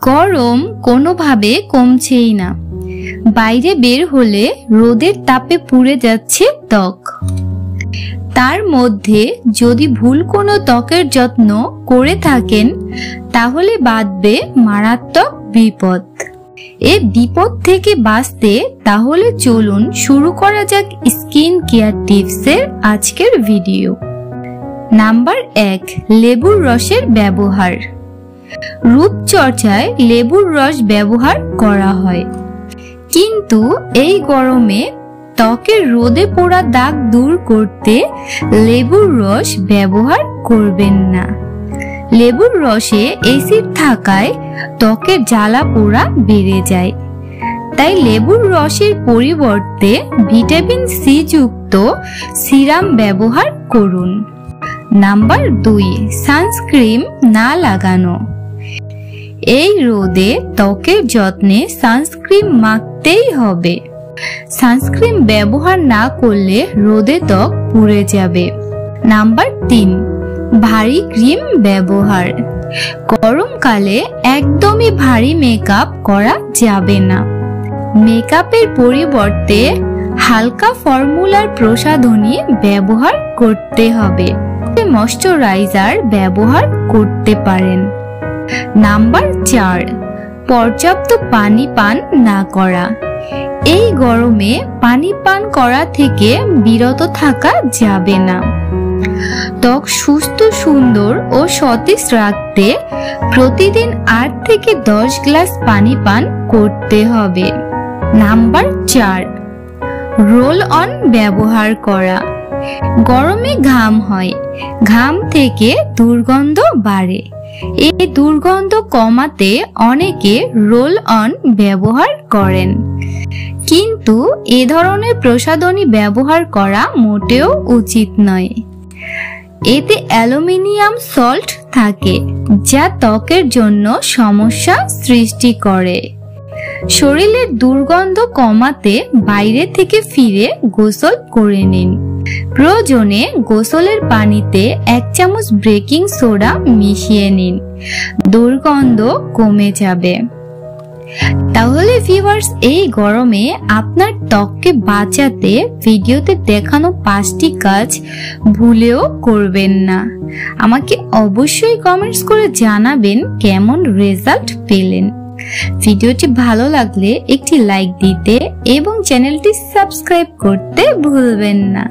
গরম কোনোভাবে কমছেই না। বাইরে বের হলে রোদের তাপে পুড়ে যাচ্ছে ত্বক। তার মধ্যে যদি ভুল কোনো ত্বকের যত্ন করে থাকেন তাহলে বাঁধবে মারাত্মক বিপদ। এই বিপদ থেকে বাঁচতে তাহলে চলুন শুরু করা যাক স্কিন কেয়ার টিপসের আজকের ভিডিও। নাম্বার 1, লেবুর রসের ব্যবহার। রূপচর্চায় লেবুর রস ব্যবহার করা হয়, কিন্তু এই গরমে ত্বকের রোদে পোড়া দাগ দূর করতে লেবুর রস ব্যবহার করবেন না। লেবুর রসে অ্যাসিড থাকায় ত্বকের জ্বালা পোড়া বেড়ে যায়। তাই লেবুর রসের পরিবর্তে ভিটামিন সি যুক্ত সিরাম ব্যবহার করুন। নাম্বার 2, সানস্ক্রিন না লাগানো। এই রোদে ত্বকের যত্নে সানস্ক্রিন মাখতেই হবে। সানস্ক্রিন ব্যবহার না করলে রোদে ত্বক পুড়ে যাবে। নাম্বার 3, ভারী ক্রিম ব্যবহার। গরমকালে একদমই ভারী মেকআপ করা যাবে না। মেকআপের পরিবর্তে হালকা ফর্মুলার প্রসাধনী ব্যবহার করতে হবে। ময়শ্চারাইজার ব্যবহার করতে পারেন। নাম্বার 4, পর্যাপ্ত পানি পান না করা। এই গরমে পানি পান করা থেকে বিরত থাকা যাবে না। ত্বক সুস্থ, সুন্দর ও সতেজ রাখতে প্রতিদিন 8 থেকে 10 গ্লাস পানি পান করতে হবে। নাম্বার 4, রোল অন ব্যবহার করা। গরমে ঘাম হয়, ঘাম থেকে দুর্গন্ধ বাড়ে। এই দুর্গন্ধ কমাতে অনেকে রোল অন ব্যবহার করেন, কিন্তু এ ধরনের প্রসাধনী ব্যবহার করা মোটেও উচিত নয়। এতে অ্যালুমিনিয়াম সল্ট থাকে, যা ত্বকের জন্য সমস্যা সৃষ্টি করে। শরীরের দুর্গন্ধ কমাতে বাইরে থেকে ফিরে গোসল করে নিন। প্রয়োজনে গোসলের পানিতে 1 চামচ বেকিং সোডা মিশিয়ে নিন, দুর্গন্ধ কমে যাবে। তাহলে ভিউয়ার্স, এই গরমে আপনার ত্বককে বাঁচাতে ভিডিওতে দেখানো 5টি কাজ ভুলেও করবেন না। আমাকে অবশ্যই কমেন্টস করে জানাবেন কেমন রেজাল্ট পেলেন। ভিডিওটি ভালো লাগলে একটি লাইক দিতে এবং চ্যানেলটি সাবস্ক্রাইব করতে ভুলবেন না।